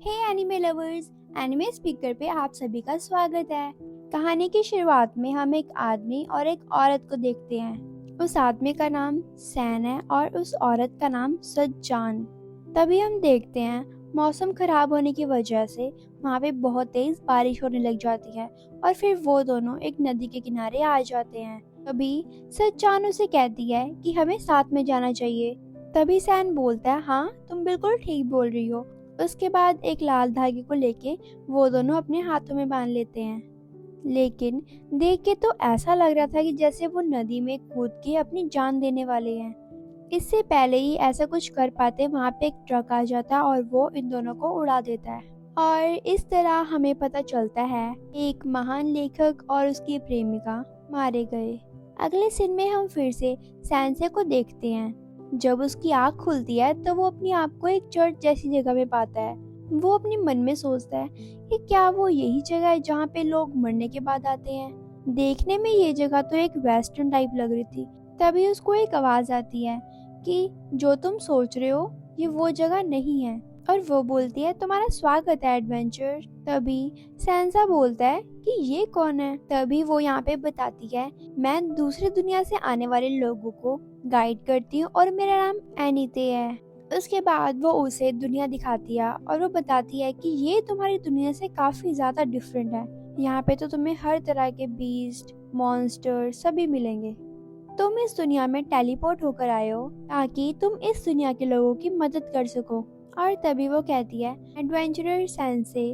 हे anime lovers, anime speaker पे आप सभी का स्वागत है। कहानी की शुरुआत में हम एक आदमी और एक औरत को देखते हैं। उस आदमी का नाम सैन है और उस औरत का नाम सज्जान। तभी हम देखते हैं मौसम खराब होने की वजह से वहाँ पे बहुत तेज बारिश होने लग जाती है और फिर वो दोनों एक नदी के किनारे आ जाते हैं। तभी सज्जान उसे कहती है कि हमें साथ में जाना चाहिए। तभी सैन बोलता है, हाँ तुम बिल्कुल ठीक बोल रही हो। उसके बाद एक लाल धागे को लेके वो दोनों अपने हाथों में बांध लेते हैं। लेकिन देख के तो ऐसा लग रहा था कि जैसे वो नदी में कूद के अपनी जान देने वाले हैं। इससे पहले ही ऐसा कुछ कर पाते वहाँ पे एक ट्रक आ जाता और वो इन दोनों को उड़ा देता है। और इस तरह हमें पता चलता है एक महान लेखक और उसकी प्रेमिका मारे गए। अगले सीन में हम फिर से सैनसे को देखते हैं। जब उसकी आँख खुलती है तो वो अपनी आप को एक चर्च जैसी जगह में पाता है। वो अपने मन में सोचता है कि क्या वो यही जगह है जहाँ पे लोग मरने के बाद आते हैं। देखने में ये जगह तो एक वेस्टर्न टाइप लग रही थी। तभी उसको एक आवाज आती है कि जो तुम सोच रहे हो ये वो जगह नहीं है। और वो बोलती है, तुम्हारा स्वागत है एडवेंचर। तभी सैनसा बोलता है कि ये कौन है। तभी वो यहाँ पे बताती है, मैं दूसरी दुनिया से आने वाले लोगों को गाइड करती हूँ और मेरा नाम एनीते है। उसके बाद वो उसे दुनिया दिखाती है और वो बताती है कि ये तुम्हारी दुनिया से काफी ज्यादा डिफरेंट है। यहाँ पे तो तुम्हें हर तरह के बीस्ट, मॉन्स्टर सभी मिलेंगे। तुम इस दुनिया में टेलीपोर्ट होकर आए हो ताकि तुम इस दुनिया के लोगों की मदद कर सको। और तभी वो कहती है, एडवेंचरर सेंसे,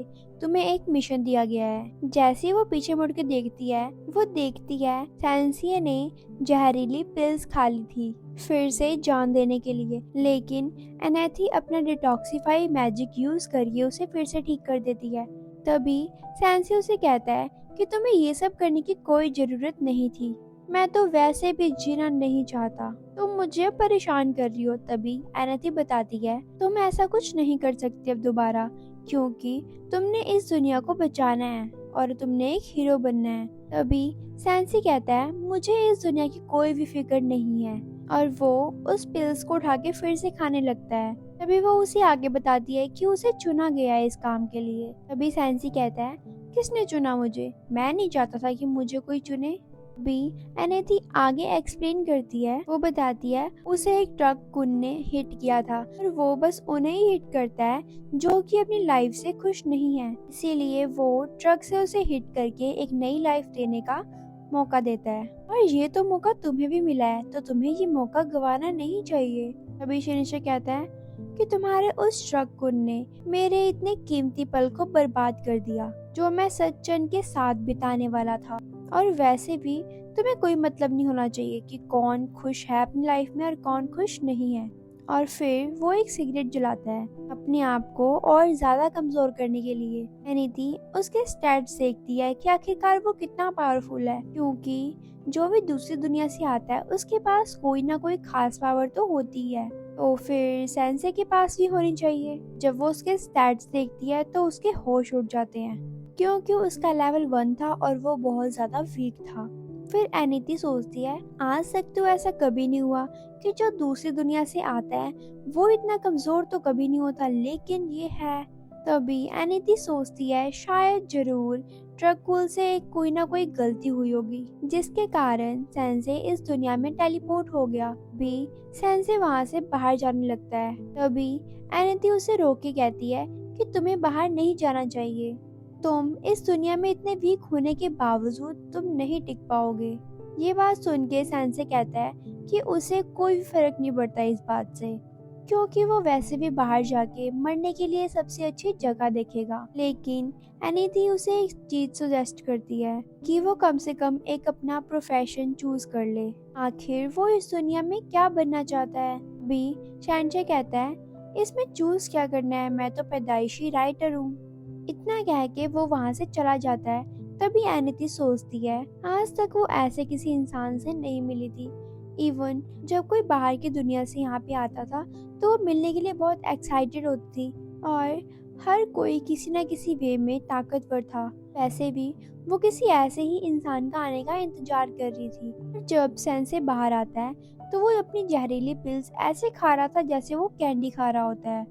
तुम्हें एक मिशन दिया गया है। जैसे वो पीछे मुड़ के देखती है, वो देखती है सेंसिए ने जहरीली पिल्स खा ली थी फिर से जान देने के लिए। लेकिन एनेथी अपना डिटॉक्सिफाई मैजिक यूज करके उसे फिर से ठीक कर देती है। तभी सेंसी उसे कहता है कि तुम्हें ये सब करने की कोई जरूरत नहीं थी। मैं तो वैसे भी जीना नहीं चाहता, तुम मुझे परेशान कर रही हो। तभी एनेथी बताती है, तुम ऐसा कुछ नहीं कर सकती अब दोबारा, क्योंकि तुमने इस दुनिया को बचाना है और तुमने एक हीरो बनना है। तभी सैंसी कहता है, मुझे इस दुनिया की कोई भी फिक्र नहीं है। और वो उस पिल्स को उठा के फिर से खाने लगता है। तभी वो उसे आगे बताती है कि उसे चुना गया है इस काम के लिए। तभी सैंसी कहता है, किसने चुना मुझे? मैं नहीं चाहता था कि मुझे कोई चुने। भी एनेथी आगे एक्सप्लेन करती है। वो बताती है उसे एक ट्रक ने हिट किया था और वो बस उन्हें ही हिट करता है जो कि अपनी लाइफ से खुश नहीं है। इसीलिए वो ट्रक से उसे हिट करके एक नई लाइफ देने का मौका देता है। और ये तो मौका तुम्हें भी मिला है, तो तुम्हें ये मौका गंवाना नहीं चाहिए। तभी शिनिशा कहता है कि तुम्हारे उस ट्रक ने मेरे इतने कीमती पल को बर्बाद कर दिया जो मैं सज्जन के साथ बिताने वाला था। और वैसे भी तुम्हें कोई मतलब नहीं होना चाहिए कि कौन खुश है अपनी लाइफ में और कौन खुश नहीं है। और फिर वो एक सिगरेट जलाता है अपने आप को और ज्यादा कमजोर करने के लिए। एनीथी उसके स्टैट्स देखती है कि आखिरकार वो कितना पावरफुल है, क्योंकि जो भी दूसरी दुनिया से आता है उसके पास कोई ना कोई खास पावर तो होती है। तो फिर सेंसे के पास भी होनी चाहिए। जब वो उसके स्टैट्स देखती है तो उसके होश उड़ जाते हैं, क्योंकि उसका लेवल 1 था और वो बहुत ज्यादा वीक था। फिर एनीथी सोचती है, आज तक तो ऐसा कभी नहीं हुआ कि जो दूसरी दुनिया से आता है वो इतना कमजोर तो कभी नहीं होता, लेकिन ये है। तभी एनीथी सोचती है शायद जरूर ट्रकुल से कोई ना कोई गलती हुई होगी जिसके कारण सेंसे इस दुनिया में टेलीपोर्ट हो गया। भी सेंसे वहाँ से बाहर जाने लगता है। तभी एनीथी उसे रोक के कहती है कि तुम्हें बाहर नहीं जाना चाहिए, तुम इस दुनिया में इतने वीक होने के बावजूद तुम नहीं टिक पाओगे। ये बात सुन के सेंसे कहता है कि उसे कोई भी फर्क नहीं पड़ता इस बात से, क्योंकि वो वैसे भी बाहर जाके मरने के लिए सबसे अच्छी जगह देखेगा। लेकिन एनीथी उसे एक चीज सजेस्ट करती है कि वो कम से कम एक अपना प्रोफेशन चूज कर ले। आखिर वो इस दुनिया में क्या बनना चाहता है। भी शैनचे कहता है, इसमें चूज क्या करना है, मैं तो पैदाइशी राइटर हूँ। इतना कह के वो वहाँ से चला जाता है। तभी एनीथी सोचती है, आज तक वो ऐसे किसी इंसान से नहीं मिली थी। इवन जब कोई बाहर की दुनिया से यहाँ पे आता था तो वो मिलने के लिए बहुत एक्साइटेड होती थी और हर कोई किसी न किसी वे में ताकतवर था। वैसे भी वो किसी ऐसे ही इंसान का आने का इंतजार कर रही थी। जब सैन से बाहर आता है तो वो अपनी जहरीली पिल्स ऐसे खा रहा था जैसे वो कैंडी खा रहा होता है।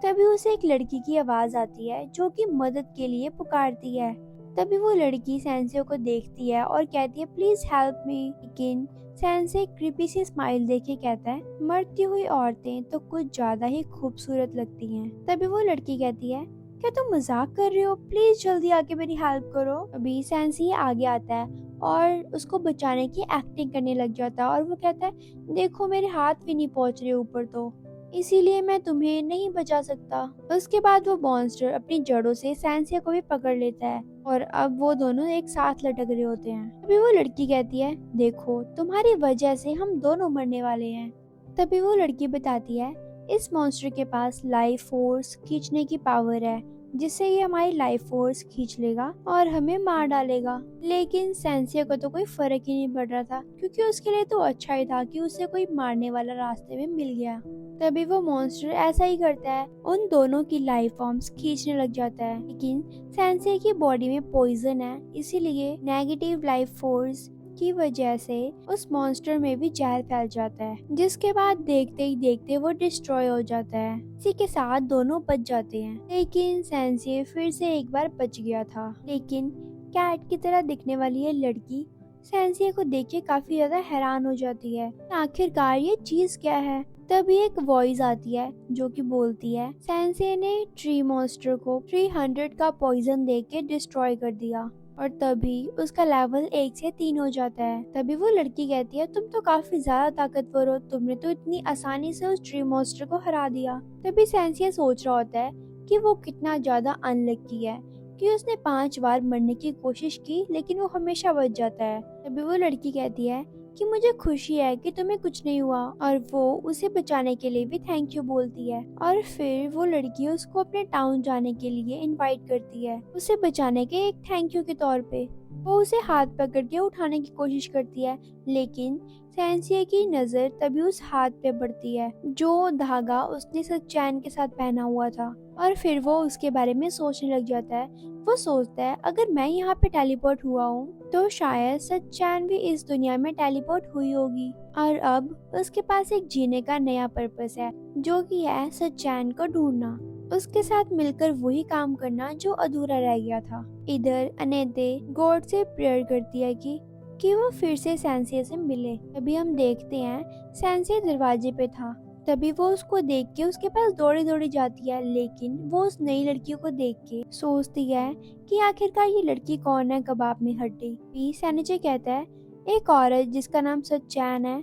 तभी उसे एक लड़की की आवाज आती है जो कि मदद के लिए पुकारती है। तभी वो लड़की सेंसे को देखती है और कहती है प्लीज हेल्प मी। लेकिन सेंसे क्रीपी सी स्माइल देके कहता है मरती हुई औरतें तो कुछ ज्यादा ही खूबसूरत लगती हैं। तभी वो लड़की कहती है क्या तुम मजाक कर रहे हो, प्लीज जल्दी आके मेरी हेल्प करो। अभी सेंसी आगे आता है और उसको बचाने की एक्टिंग करने लग जाता है और वो कहता है देखो मेरे हाथ भी नहीं पहुंच रहे ऊपर, तो इसीलिए मैं तुम्हें नहीं बचा सकता। उसके बाद वो मॉन्स्टर अपनी जड़ों से सैंसिया को भी पकड़ लेता है और अब वो दोनों एक साथ लटक रहे होते हैं। तभी वो लड़की कहती है देखो तुम्हारी वजह से हम दोनों मरने वाले हैं। तभी वो लड़की बताती है इस मॉन्स्टर के पास लाइफ फोर्स खींचने की पावर है जिससे ये हमारी लाइफ फोर्स खींच लेगा और हमें मार डालेगा। लेकिन सेंसिया को तो कोई फर्क ही नहीं पड़ रहा था क्योंकि उसके लिए तो अच्छा ही था कि उसे कोई मारने वाला रास्ते में मिल गया। तभी वो मॉन्स्टर ऐसा ही करता है, उन दोनों की लाइफ फॉर्म्स खींचने लग जाता है। लेकिन सेंसिया की बॉडी में पॉइजन है, इसीलिए नेगेटिव लाइफ फोर्स की वजह से उस मॉन्स्टर में भी जहर फैल जाता है, जिसके बाद देखते ही देखते वो डिस्ट्रॉय हो जाता है। इसी के साथ दोनों बच जाते हैं। लेकिन सेंसे फिर से एक बार बच गया था। लेकिन कैट की तरह दिखने वाली ये लड़की सेंसिया को देख के काफी ज्यादा हैरान हो जाती है, आखिरकार ये चीज क्या है। तभी एक वॉइस आती है जो कि बोलती है सेंसे ने ट्री मॉन्स्टर को 300 का पॉइजन दे के डिस्ट्रॉय कर दिया और तभी उसका लेवल 1 से 3 हो जाता है। तभी वो लड़की कहती है तुम तो काफी ज्यादा ताकतवर हो, तुमने तो इतनी आसानी से उस ट्री मॉन्स्टर को हरा दिया। तभी सेंसिया सोच रहा होता है कि वो कितना ज्यादा अनलकी है कि उसने 5 बार मरने की कोशिश की लेकिन वो हमेशा बच जाता है। तभी वो लड़की कहती है कि मुझे खुशी है कि तुम्हें कुछ नहीं हुआ और वो उसे बचाने के लिए भी थैंक यू बोलती है। और फिर वो लड़की उसको अपने टाउन जाने के लिए इनवाइट करती है उसे बचाने के एक थैंक यू के तौर पे। वो उसे हाथ पकड़ के उठाने की कोशिश करती है लेकिन सेंसिया की नजर तभी उस हाथ पे पड़ती है जो धागा उसने सच्चैन के साथ पहना हुआ था और फिर वो उसके बारे में सोचने लग जाता है। वो सोचता है अगर मैं यहाँ पे टेलीपोर्ट हुआ हूँ तो शायद सच्चैन भी इस दुनिया में टेलीपोर्ट हुई होगी और अब उसके पास एक जीने का नया पर्पस है जो कि है सच्चैन को ढूंढना, उसके साथ मिलकर वही काम करना जो अधूरा रह गया था। इधर अनेते गॉड से प्रेयर करती है कि वो फिर से सेंसिया से मिले। तभी हम देखते हैं सेंसिया दरवाजे पे था। तभी वो उसको देख के उसके पास दौड़ी दौड़ी जाती है लेकिन वो उस नई लड़की को देख के सोचती है कि आखिरकार ये लड़की कौन है कबाब में हड्डी। सेनेचे कहता है एक औरत जिसका नाम सच्चैन है,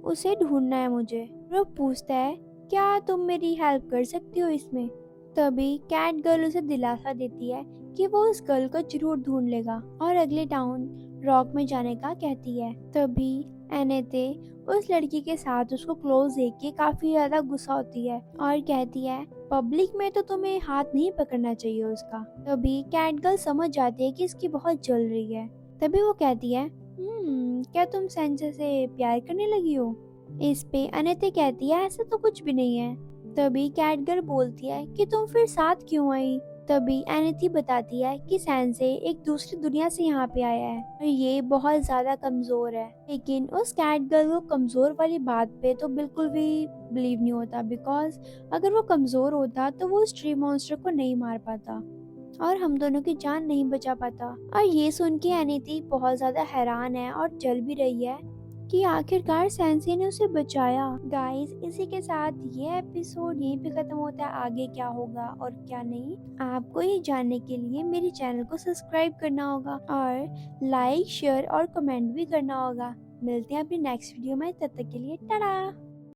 उसे ढूंढना है मुझे। वो पूछता है क्या तुम मेरी हेल्प कर सकती हो इसमें। तभी कैट गर्ल उसे दिलासा देती है कि वो उस गर्ल को जरूर ढूंढ लेगा और अगले टाउन रॉक में जाने का कहती है। तभी एनेते उस लड़की के साथ उसको क्लोज देख के काफी ज्यादा गुस्सा होती है और कहती है पब्लिक में तो तुम्हें हाथ नहीं पकड़ना चाहिए उसका। तभी कैट गर्ल समझ जाती है कि इसकी बहुत जल रही है। तभी वो कहती है क्या तुम सेंसे से प्यार करने लगी हो। इस पे अनेते कहती है ऐसा तो कुछ भी नहीं है। तभी कैट गर्ल बोलती है कि तुम फिर साथ क्यों आई। तभी एनेती बताती है कि सेंसे एक दूसरी दुनिया से यहाँ पे आया है और ये बहुत ज्यादा कमजोर है। लेकिन उस कैट गर्ल को कमजोर वाली बात पे तो बिल्कुल भी बिलीव नहीं होता, बिकॉज अगर वो कमजोर होता तो वो उस ट्री मॉन्स्टर को नहीं मार पाता और हम दोनों की जान नहीं बचा पाता। और ये सुन के एनेती बहुत ज्यादा हैरान है और जल भी रही है कि आखिरकार सेंसे ने उसे बचाया। गाइस इसी के साथ ये एपिसोड यहीं पे खत्म होता है। आगे क्या होगा और क्या नहीं आपको ये जानने के लिए मेरे चैनल को सब्सक्राइब करना होगा और लाइक शेयर और कमेंट भी करना होगा। मिलते हैं अपनी नेक्स्ट वीडियो में, तब तक के लिए टाटा।